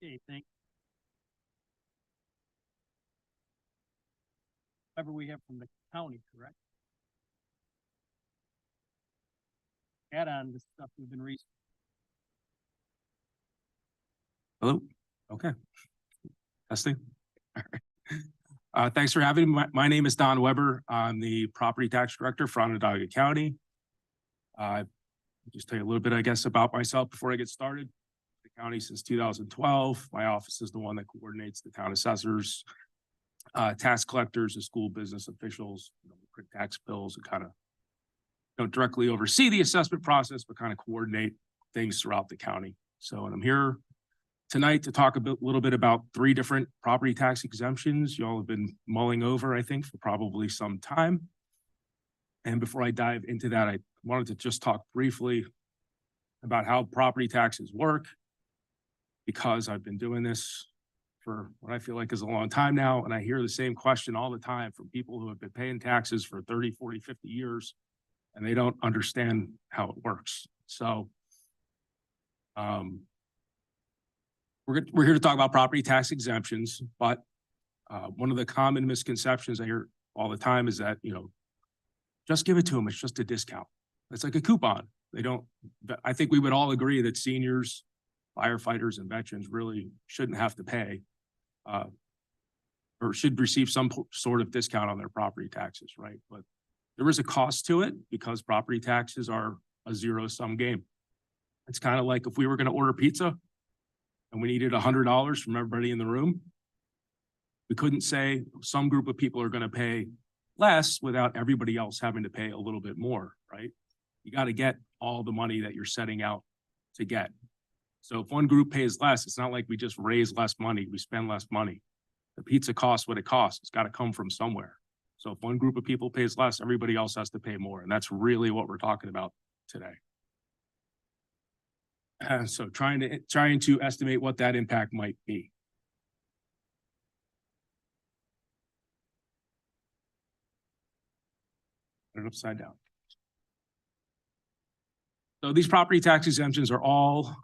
Okay, thank. Whatever we have from the county, correct? Add on the stuff we've been reading. Hello. Okay. Testing. All right. Thanks for having me. My name is Don Weber. I'm the property tax director for Onondaga County. Just tell you a little bit, I guess, about myself before I get started. The county since 2012. My office is the one that coordinates the town assessors, tax collectors, and school business officials, print tax bills, and kind of don't directly oversee the assessment process, but kind of coordinate things throughout the county. So, and I'm here tonight to talk a little bit about 3 different property tax exemptions y'all have been mulling over, I think, for probably some time. And before I dive into that, I wanted to just talk briefly about how property taxes work, because I've been doing this for what I feel like is a long time now, and I hear the same question all the time from people who have been paying taxes for 30, 40, 50 years, and they don't understand how it works. So we're here to talk about property tax exemptions, but one of the common misconceptions I hear all the time is that, just give it to them. It's just a discount. It's like a coupon. I think we would all agree that seniors, firefighters, and veterans really shouldn't have to pay or should receive some sort of discount on their property taxes, right? But there is a cost to it because property taxes are a zero-sum game. It's kind of like if we were going to order pizza and we needed $100 from everybody in the room, we couldn't say some group of people are going to pay less without everybody else having to pay a little bit more, right? You got to get all the money that you're setting out to get. So if one group pays less, it's not like we just raise less money, we spend less money. The pizza costs what it costs. It's got to come from somewhere. So if one group of people pays less, everybody else has to pay more. And that's really what we're talking about today. So trying to estimate what that impact might be. Put it upside down. So these property tax exemptions are all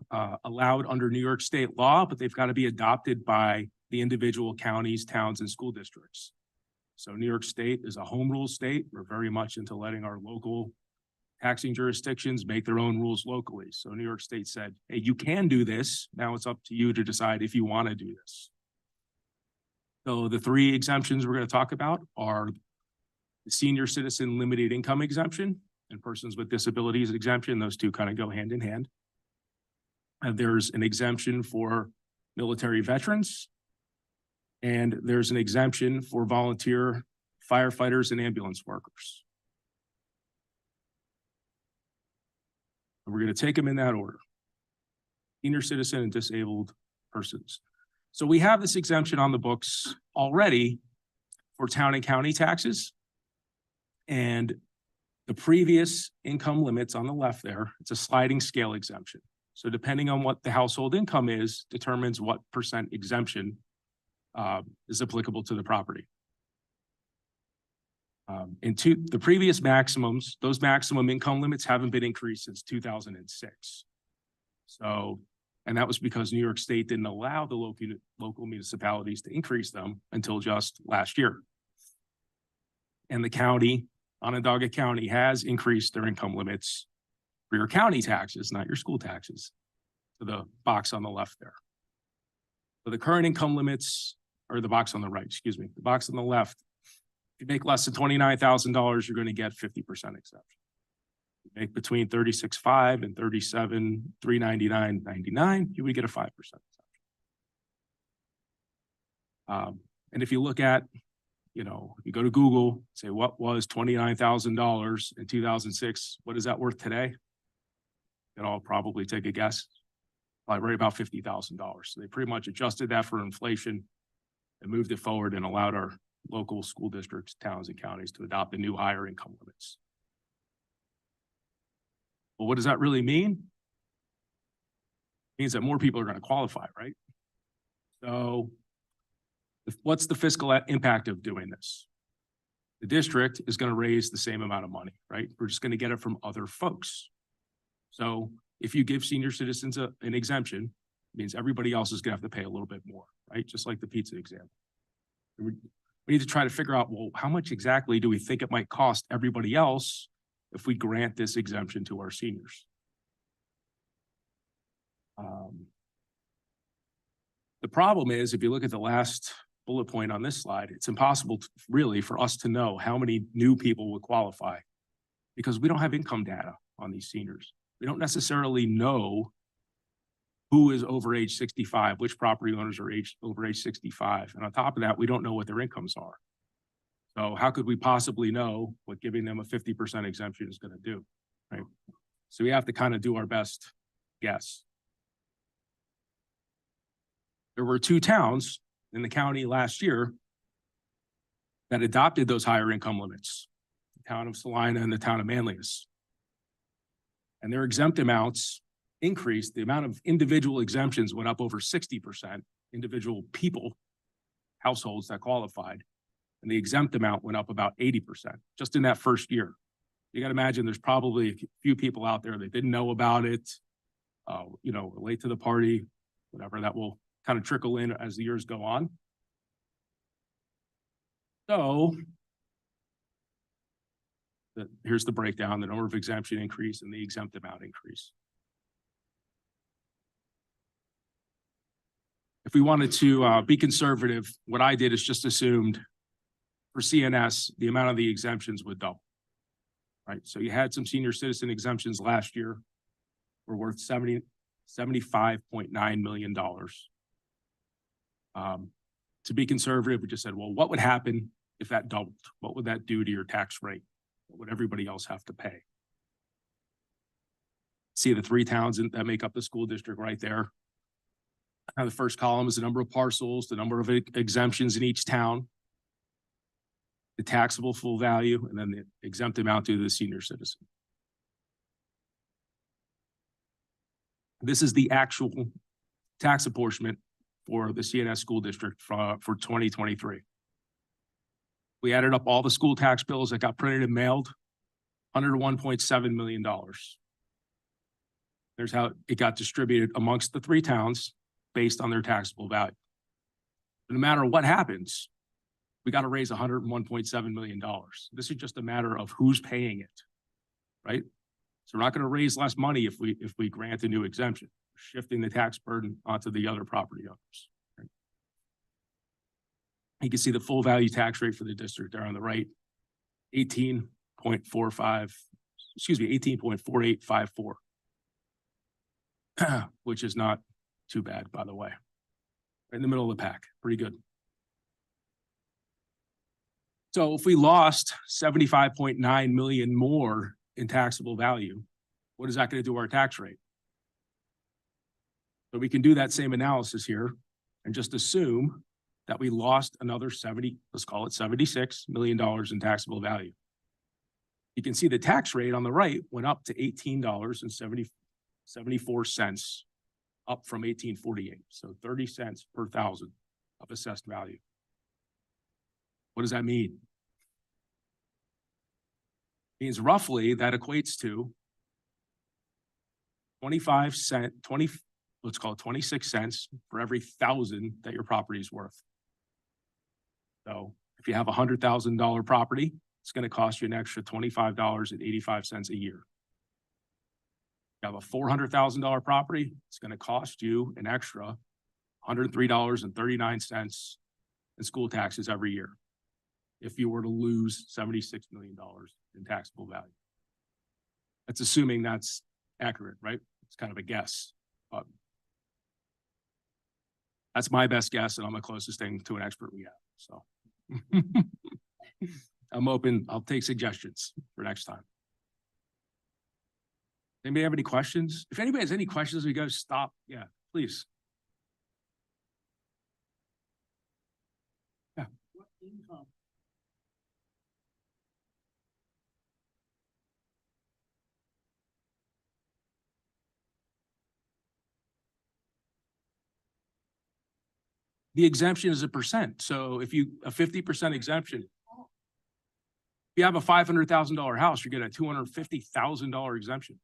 allowed under New York state law, but they've got to be adopted by the individual counties, towns, and school districts. So New York State is a home rule state. We're very much into letting our local taxing jurisdictions make their own rules locally. So New York State said, hey, you can do this. Now it's up to you to decide if you want to do this. So the 3 exemptions we're going to talk about are the senior citizen limited income exemption and persons with disabilities exemption. Those 2 kind of go hand in hand. And there's an exemption for military veterans, and there's an exemption for volunteer firefighters and ambulance workers. And we're going to take them in that order: senior citizen and disabled persons. So we have this exemption on the books already for town and county taxes. And the previous income limits on the left there, it's a sliding scale exemption. So depending on what the household income is, determines what % exemption is applicable to the property. The previous maximums, those maximum income limits haven't been increased since 2006. So, and that was because New York State didn't allow the local municipalities to increase them until just last year. And the county, Onondaga County, has increased their income limits for your county taxes, not your school taxes, to the box on the left there. So the current income limits, or the box on the right, excuse me, the box on the left, if you make less than $29,000, you're going to get 50% exemption. If you make between $36,500 and $37,399.99, you would get a 5% exemption. And if you look at, you go to Google, say what was $29,000 in 2006, what is that worth today? And I'll probably take a guess, probably right about $50,000. So they pretty much adjusted that for inflation and moved it forward and allowed our local school districts, towns, and counties to adopt the new higher income limits. Well, what does that really mean? It means that more people are going to qualify, right? So what's the fiscal impact of doing this? The district is going to raise the same amount of money, right? We're just going to get it from other folks. So if you give senior citizens an exemption, It means everybody else is gonna have to pay a little bit more, right? Just like the pizza example. We need to try to figure out, well, how much exactly do we think it might cost everybody else if we grant this exemption to our seniors? The problem is, if you look at the last bullet point on this slide, it's impossible really for us to know how many new people would qualify because we don't have income data on these seniors. We don't necessarily know who is over age 65, which property owners are over age 65. And on top of that, we don't know what their incomes are. So how could we possibly know what giving them a 50% exemption is going to do, right? So we have to kind of do our best guess. There were 2 towns in the county last year that adopted those higher income limits, the town of Salina and the town of Manlius. And their exempt amounts increased. The amount of individual exemptions went up over 60%, individual people, households that qualified. And the exempt amount went up about 80% just in that first year. You got to imagine there's probably a few people out there that didn't know about it, late to the party, whatever, that will kind of trickle in as the years go on. So here's the breakdown, the number of exemption increase and the exempt amount increase. If we wanted to be conservative, what I did is just assumed for CNS, the amount of the exemptions would double, right? So you had some senior citizen exemptions last year were worth $75.9 million. To be conservative, we just said, well, what would happen if that doubled? What would that do to your tax rate? What would everybody else have to pay? See the 3 towns that make up the school district right there. Now, the first column is the number of parcels, the number of exemptions in each town, the taxable full value, and then the exempt amount to the senior citizen. This is the actual tax apportionment for the CNS school district for 2023. We added up all the school tax bills that got printed and mailed, $101.7 million. There's how it got distributed amongst the 3 towns based on their taxable value. But no matter what happens, we got to raise $101.7 million. This is just a matter of who's paying it, right? So we're not going to raise less money if we grant a new exemption, shifting the tax burden onto the other property owners. Right? You can see the full value tax rate for the district there on the right, 18.4854, which is not too bad, by the way. Right in the middle of the pack, pretty good. So if we lost 75.9 million more in taxable value, what is that going to do to our tax rate? So we can do that same analysis here and just assume that we lost another let's call it $76 million in taxable value. You can see the tax rate on the right went up to $18.74, up from $18.48. So 30 cents per thousand of assessed value. What does that mean? It means roughly that equates to 25 cents, let's call it 26 cents for every 1,000 that your property is worth. So if you have a $100,000 property, it's going to cost you an extra $25.85 a year. If you have a $400,000 property, it's going to cost you an extra $103.39 in school taxes every year if you were to lose $76 million in taxable value. That's assuming that's accurate, right? It's kind of a guess, but that's my best guess, and I'm the closest thing to an expert we have. So I'm open. I'll take suggestions for next time. Anybody have any questions? If anybody has any questions, we go stop. Yeah, please. Yeah. What income? The exemption is a percent. So if you a 50% exemption, if you have a $500,000 house, you're getting a $250,000 exemption.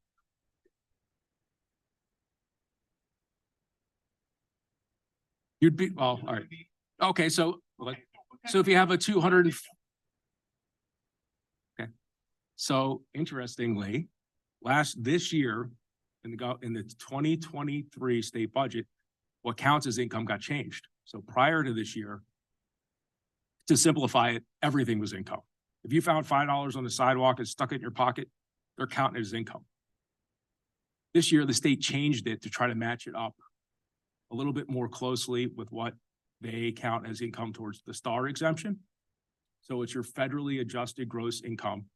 You'd be, well, all right. Okay, so if you have a 200, okay. So interestingly, this year in the 2023 state budget, what counts as income got changed. So prior to this year, to simplify it, everything was income. If you found $5 on the sidewalk and stuck it in your pocket, they're counting it as income. This year, the state changed it to try to match it up a little bit more closely with what they count as income towards the STAR exemption. So it's your federally adjusted gross income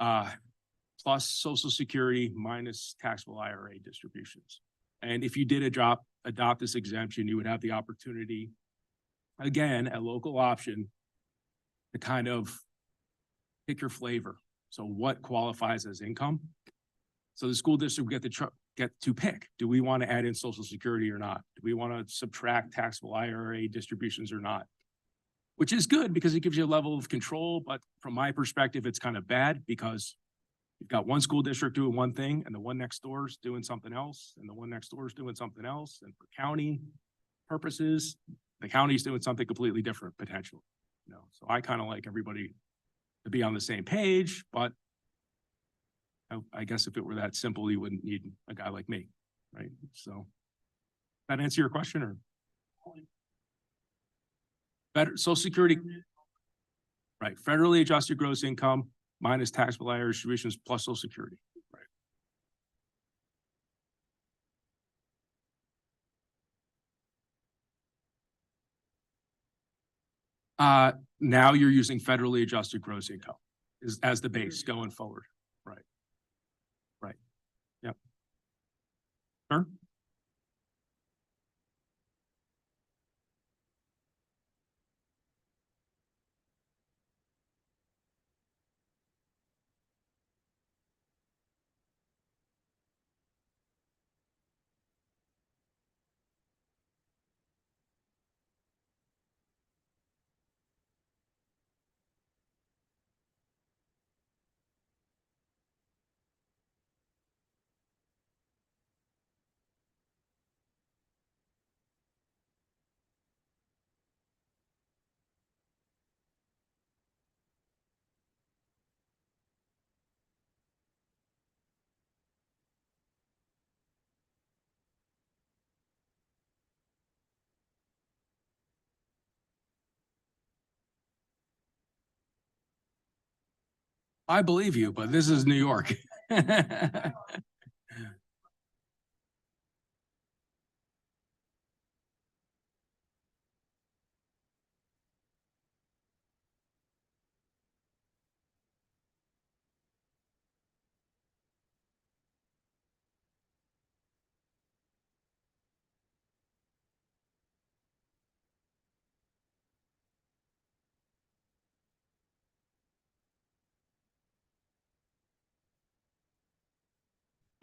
plus Social Security minus taxable IRA distributions. And if you did adopt this exemption, you would have the opportunity, again, a local option to kind of pick your flavor. So what qualifies as income? So the school district would get to pick. Do we want to add in Social Security or not? Do we want to subtract taxable IRA distributions or not? Which is good because it gives you a level of control. But from my perspective, it's kind of bad because you've got one school district doing one thing and the one next door is doing something else and the one next door is doing something else. And for county purposes, the county's doing something completely different potentially. You know, so I kind of like everybody to be on the same page, but I guess if it were that simple, you wouldn't need a guy like me, right? So that answer your question or? Better Social Security, right? Federally adjusted gross income minus taxable IRA distributions plus Social Security, right? Now you're using federally adjusted gross income as the base going forward, right? Right. Yep. Sure. I believe you, but this is New York.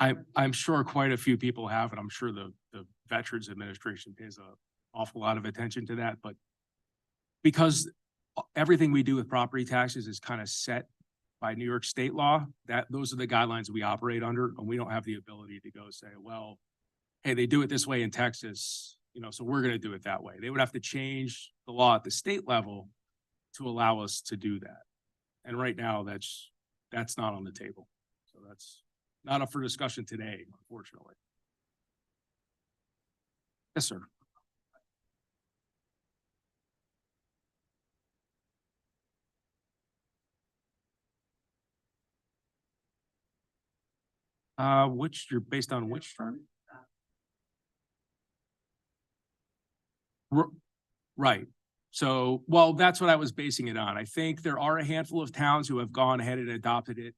I'm sure quite a few people have, and I'm sure the Veterans Administration pays an awful lot of attention to that. But because everything we do with property taxes is kind of set by New York state law, those are the guidelines we operate under, and we don't have the ability to go say, well, hey, they do it this way in Texas, you know, so we're going to do it that way. They would have to change the law at the state level to allow us to do that. And right now, that's not on the table. So that's not up for discussion today, unfortunately. Yes, sir. You're based on which term? Right. So, well, that's what I was basing it on. I think there are a handful of towns who have gone ahead and adopted it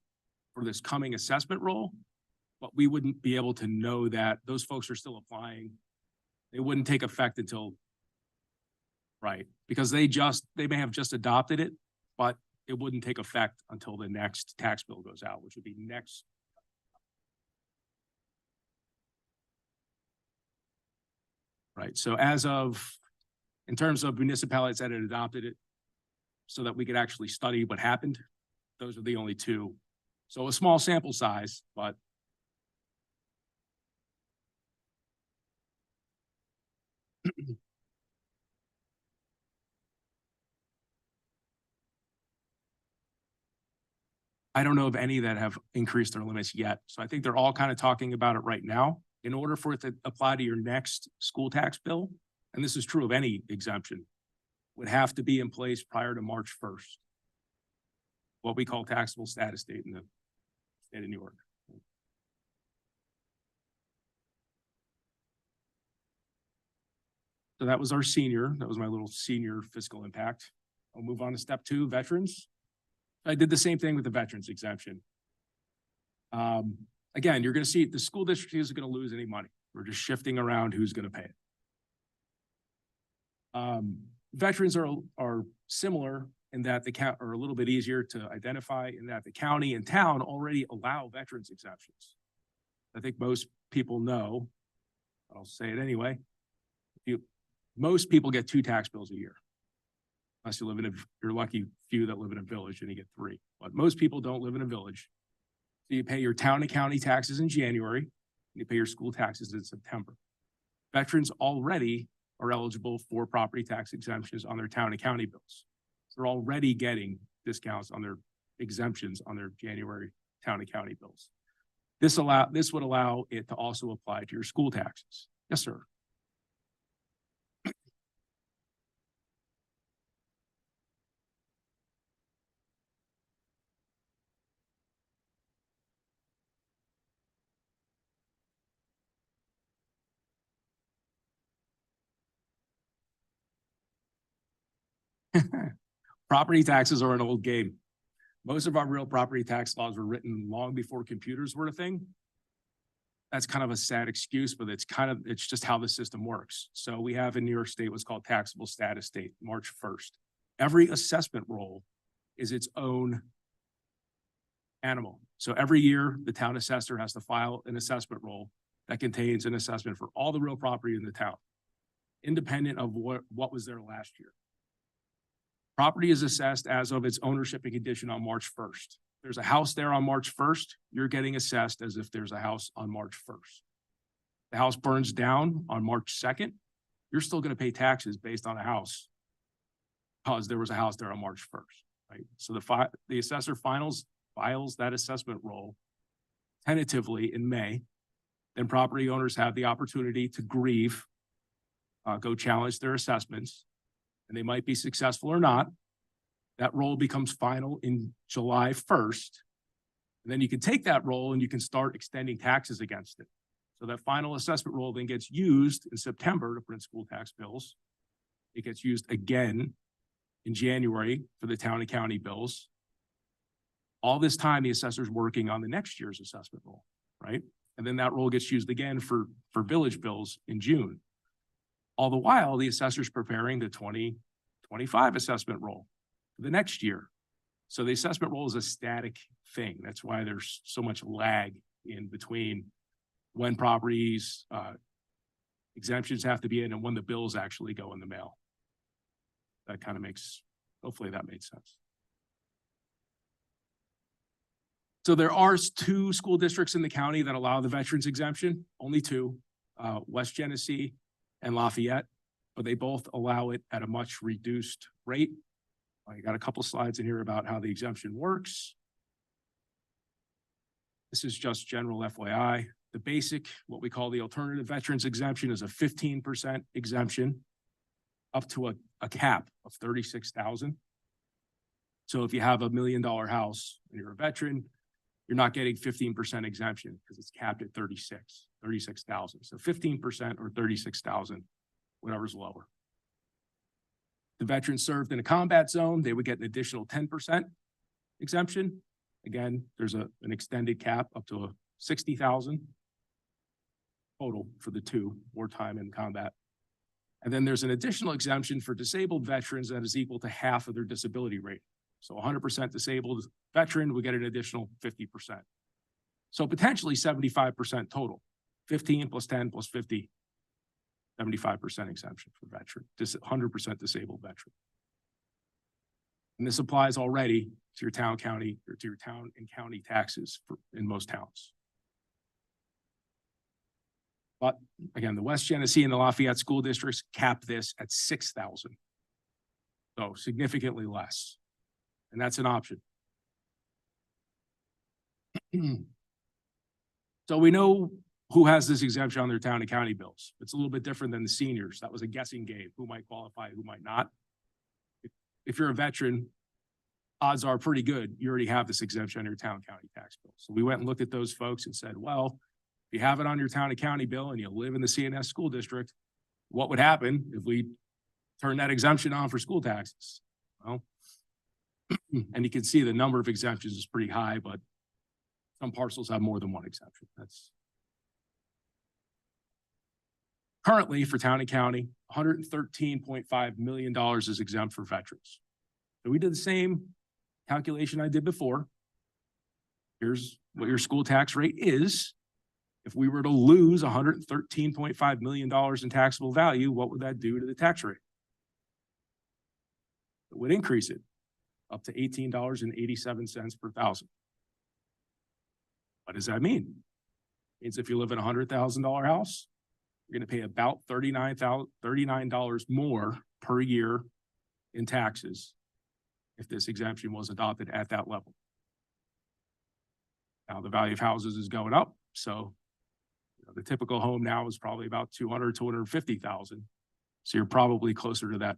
for this coming assessment role, but we wouldn't be able to know that those folks are still applying. It wouldn't take effect until, right, because they may have just adopted it, but it wouldn't take effect until the next tax bill goes out, which would be next. Right. So in terms of municipalities that had adopted it so that we could actually study what happened, those are the only two. So a small sample size, but I don't know of any that have increased their limits yet. So I think they're all kind of talking about it right now. In order for it to apply to your next school tax bill, and this is true of any exemption, would have to be in place prior to March 1st. What we call taxable status date in the state of New York. So that was our senior. That was my little senior fiscal impact. I'll move on to step 2, veterans. I did the same thing with the veterans exemption. Again, you're going to see the school district isn't going to lose any money. We're just shifting around who's going to pay it. Veterans are similar in that the count are a little bit easier to identify in that the county and town already allow veterans exemptions. I think most people know, I'll say it anyway. Most people get 2 tax bills a year. Unless you live in you're lucky few that live in a village and you get 3, but most people don't live in a village. So you pay your town and county taxes in January, and you pay your school taxes in September. Veterans already are eligible for property tax exemptions on their town and county bills. They're already getting discounts on their exemptions on their January town and county bills. This would allow it to also apply to your school taxes. Yes, sir. Property taxes are an old game. Most of our real property tax laws were written long before computers were a thing. That's kind of a sad excuse, but it's just how the system works. So we have in New York State what's called taxable status date, March 1st. Every assessment roll is its own animal. So every year, the town assessor has to file an assessment roll that contains an assessment for all the real property in the town, independent of what was there last year. Property is assessed as of its ownership and condition on March 1st. There's a house there on March 1st, you're getting assessed as if there's a house on March 1st. The house burns down on March 2nd, you're still going to pay taxes based on a house because there was a house there on March 1st, right? So the assessor files that assessment roll tentatively in May. Then property owners have the opportunity to grieve, go challenge their assessments, and they might be successful or not. That roll becomes final in July 1st. And then you can take that roll and you can start extending taxes against it. So that final assessment roll then gets used in September to print school tax bills. It gets used again in January for the town and county bills. All this time, the assessor's working on the next year's assessment roll, right? And then that roll gets used again for village bills in June. All the while, the assessor's preparing the 2025 assessment roll for the next year. So the assessment roll is a static thing. That's why there's so much lag in between when properties, exemptions have to be in and when the bills actually go in the mail. That kind of hopefully that made sense. So there are 2 school districts in the county that allow the veterans exemption, only 2, West Genesee and Lafayette, but they both allow it at a much reduced rate. I got a couple slides in here about how the exemption works. This is just general FYI. The basic, what we call the alternative veterans exemption, is a 15% exemption up to a cap of $36,000. So if you have $1 million house and you're a veteran, you're not getting 15% exemption because it's capped at 36,000. So 15% or 36,000, whatever's lower. The veteran served in a combat zone, they would get an additional 10% exemption. Again, there's an extended cap up to 60,000 total for the 2, wartime and combat. And then there's an additional exemption for disabled veterans that is equal to half of their disability rate. So 100% disabled veteran would get an additional 50%. So potentially 75% total, 15 plus 10 plus 50, 75% exemption for veteran, 100% disabled veteran. And this applies already to your town, county, or to your town and county taxes in most towns. But again, the West Genesee and the Lafayette school districts cap this at 6,000. So significantly less. And that's an option. So we know who has this exemption on their town and county bills. It's a little bit different than the seniors. That was a guessing game, who might qualify, who might not. If you're a veteran, odds are pretty good you already have this exemption on your town county tax bill. So we went and looked at those folks and said, well, if you have it on your town and county bill and you live in the CNS school district, what would happen if we turn that exemption on for school taxes? Well, and you can see the number of exemptions is pretty high, but some parcels have more than one exemption. That's currently for town and county, $113.5 million is exempt for veterans. So we did the same calculation I did before. Here's what your school tax rate is. If we were to lose $113.5 million in taxable value, what would that do to the tax rate? It would increase it up to $18.87 per thousand. What does that mean? It means if you live in a $100,000 house, you're going to pay about $39 more per year in taxes if this exemption was adopted at that level. Now the value of houses is going up, so the typical home now is probably about $200,000, $250,000. So you're probably closer to that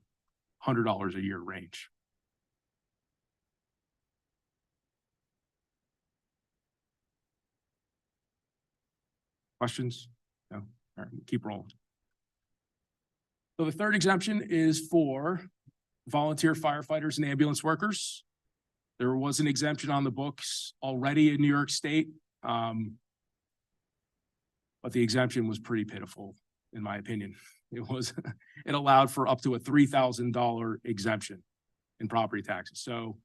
$100 a year range. Questions? No. All right, keep rolling. So the third exemption is for volunteer firefighters and ambulance workers. There was an exemption on the books already in New York State, but the exemption was pretty pitiful, in my opinion. It allowed for up to a $3,000 exemption in property taxes. So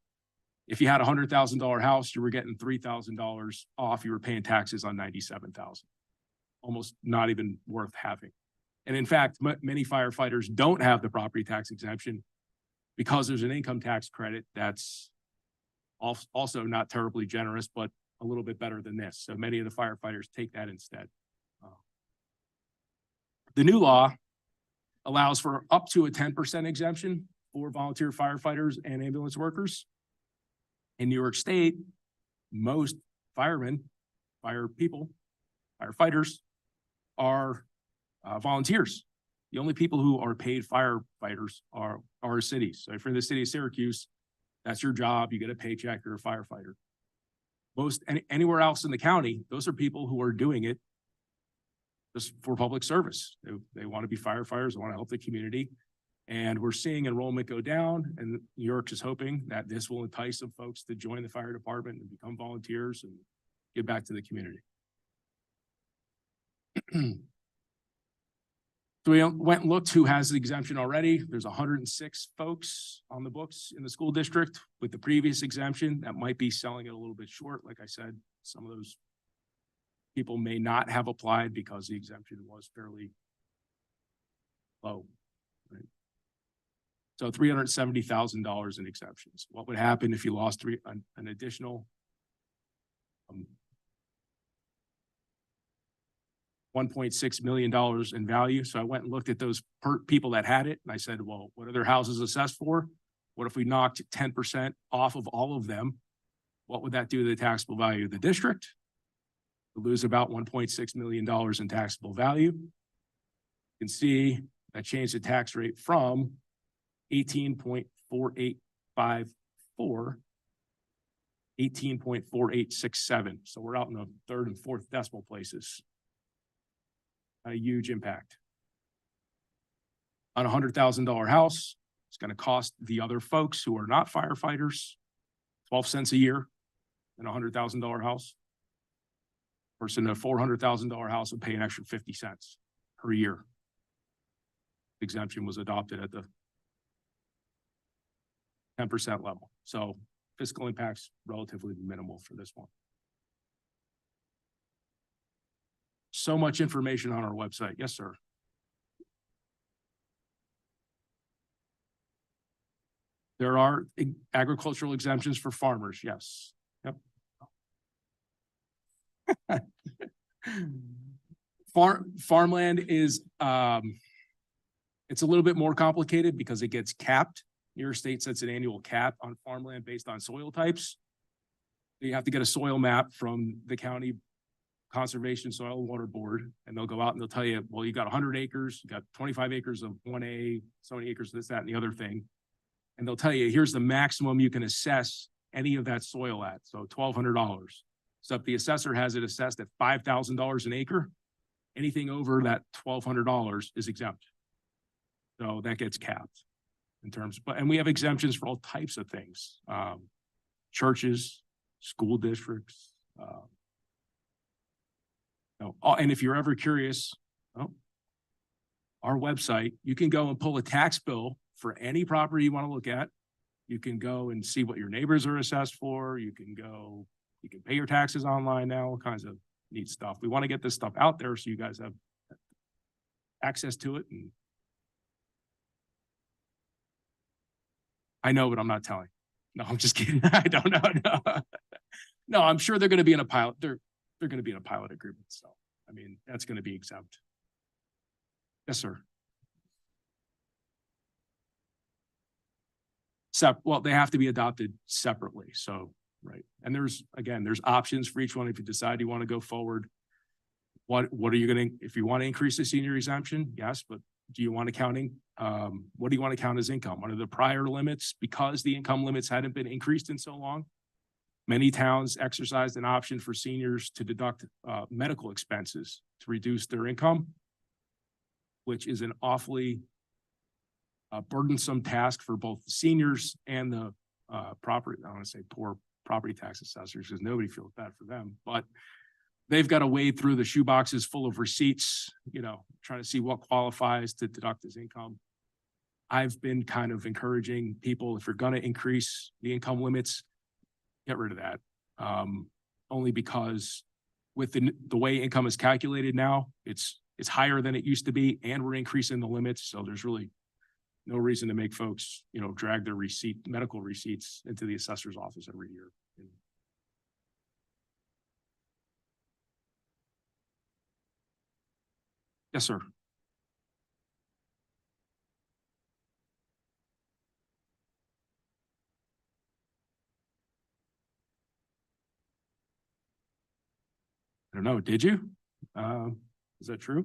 if you had a $100,000 house, you were getting $3,000 off. You were paying taxes on $97,000. Almost not even worth having. And in fact, many firefighters don't have the property tax exemption because there's an income tax credit that's also not terribly generous, but a little bit better than this. So many of the firefighters take that instead. The new law allows for up to a 10% exemption for volunteer firefighters and ambulance workers. In New York State, most firemen, firefighters are volunteers. The only people who are paid firefighters are cities. So if you're in the city of Syracuse, that's your job. You get a paycheck, you're a firefighter. Anywhere else in the county, those are people who are doing it just for public service. They want to be firefighters, they want to help the community. And we're seeing enrollment go down, and New York is hoping that this will entice some folks to join the fire department and become volunteers and give back to the community. So we went and looked who has the exemption already. There's 106 folks on the books in the school district with the previous exemption that might be selling it a little bit short. Like I said, some of those people may not have applied because the exemption was fairly low. Right? So $370,000 in exemptions. What would happen if you lost an additional $1.6 million in value? So I went and looked at those people that had it, and I said, well, what are their houses assessed for? What if we knocked 10% off of all of them? What would that do to the taxable value of the district? We'll lose about $1.6 million in taxable value. You can see that changed the tax rate from 18.4854, 18.4867. So we're out in the third and fourth decimal places. A huge impact. On a $100,000 house, it's going to cost the other folks who are not firefighters 12 cents a year in a $100,000 house. Person in a $400,000 house would pay an extra 50 cents per year. The exemption was adopted at the 10% level. So fiscal impact's relatively minimal for this one. So much information on our website. Yes, sir. There are agricultural exemptions for farmers. Yes. Yep. Farmland is, it's a little bit more complicated because it gets capped. New York State sets an annual cap on farmland based on soil types. You have to get a soil map from the county Conservation Soil and Water Board, and they'll go out and they'll tell you, well, you got 100 acres, you got 25 acres of 1A, so many acres of this, that, and the other thing. And they'll tell you, here's the maximum you can assess any of that soil at. So $1,200. So if the assessor has it assessed at $5,000 an acre, anything over that $1,200 is exempt. So that gets capped in terms, and we have exemptions for all types of things. Churches, school districts, and if you're ever curious, our website, you can go and pull a tax bill for any property you want to look at. You can go and see what your neighbors are assessed for. You can pay your taxes online now, all kinds of neat stuff. We want to get this stuff out there so you guys have access to it. And I know, but I'm not telling. No, I'm just kidding. I don't know. No, no, I'm sure they're going to be in a pilot. They're going to be in a pilot agreement. So, I mean, that's going to be exempt. Yes, sir. Well, they have to be adopted separately. So, right. And there's options for each one. If you decide you want to go forward, what are you going to, if you want to increase the senior exemption? Yes, but do you want accounting? What do you want to count as income? What are the prior limits? Because the income limits hadn't been increased in so long, many towns exercised an option for seniors to deduct medical expenses to reduce their income, which is an awfully burdensome task for both the seniors and the property. I want to say poor property tax assessors, because nobody feels bad for them, but they've got to wade through the shoe boxes full of receipts, trying to see what qualifies to deduct as income. I've been kind of encouraging people, if you're going to increase the income limits, get rid of that. Only because with the way income is calculated now, it's higher than it used to be, and we're increasing the limits. So there's really no reason to make folks, drag their medical receipts into the assessor's office every year. Yes, sir. I don't know. Did you? Is that true?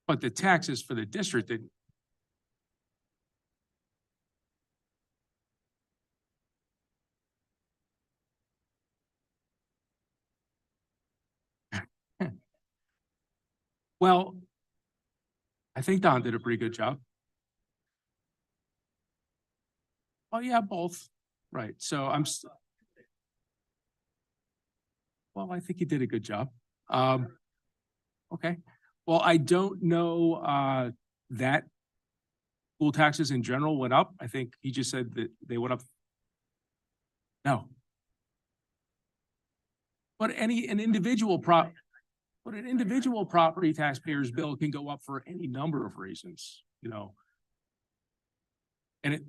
But the taxes for the district that well, I think Don did a pretty good job. Oh yeah, both. Right. So well, I think he did a good job. Okay. Well, I don't know that school taxes in general went up. I think he just said that they went up. No. But an individual property taxpayer's bill can go up for any number of reasons, And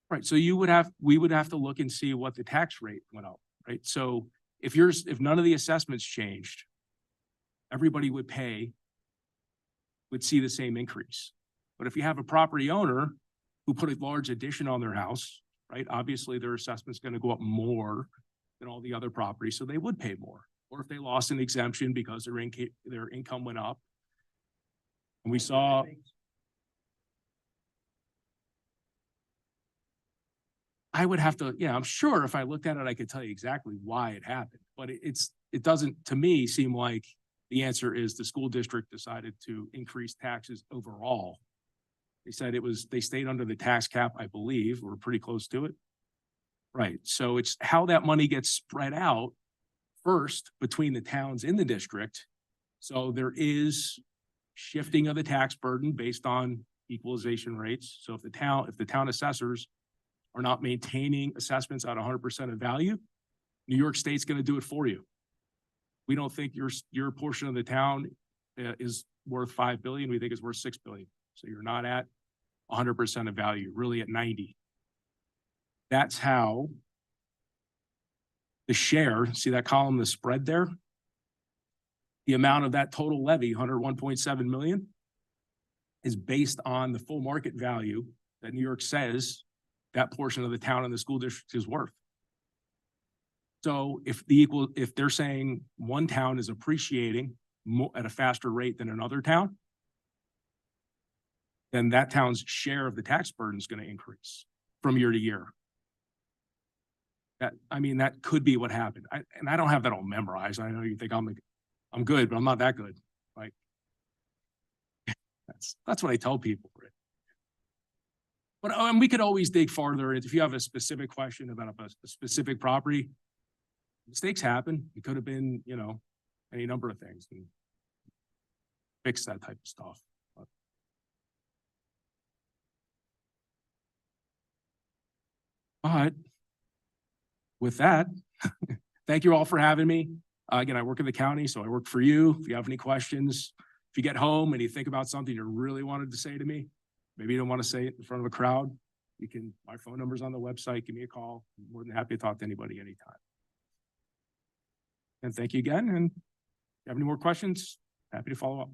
right. So we would have to look and see what the tax rate went up, right? So if none of the assessments changed, everybody would see the same increase. But if you have a property owner who put a large addition on their house, right? Obviously, their assessment's going to go up more than all the other properties, so they would pay more. Or if they lost an exemption because their income went up. And we saw, I would have to, yeah, I'm sure if I looked at it, I could tell you exactly why it happened, but it doesn't, to me, seem like the answer is the school district decided to increase taxes overall. They said they stayed under the tax cap, I believe. We're pretty close to it. Right. So it's how that money gets spread out first between the towns in the district. So there is shifting of the tax burden based on equalization rates. So if the town assessors are not maintaining assessments at 100% of value, New York State's going to do it for you. We don't think your portion of the town is worth 5 billion. We think it's worth 6 billion. So you're not at 100% of value, really at 90. That's how the share, see that column, the spread there? The amount of that total levy, 101.7 million, is based on the full market value that New York says that portion of the town and the school district is worth. So if they're saying one town is appreciating at a faster rate than another town, then that town's share of the tax burden is going to increase from year to year. That could be what happened. And I don't have that all memorized. I know you think I'm good, but I'm not that good. Like that's what I tell people. Right? But we could always dig farther. If you have a specific question about a specific property, mistakes happen. It could have been, any number of things, and fix that type of stuff. But with that, thank you all for having me. Again, I work in the county, so I work for you. If you have any questions, if you get home and you think about something you really wanted to say to me, maybe you don't want to say it in front of a crowd, my phone number's on the website. Give me a call. I'm more than happy to talk to anybody anytime. And thank you again. And if you have any more questions, happy to follow up.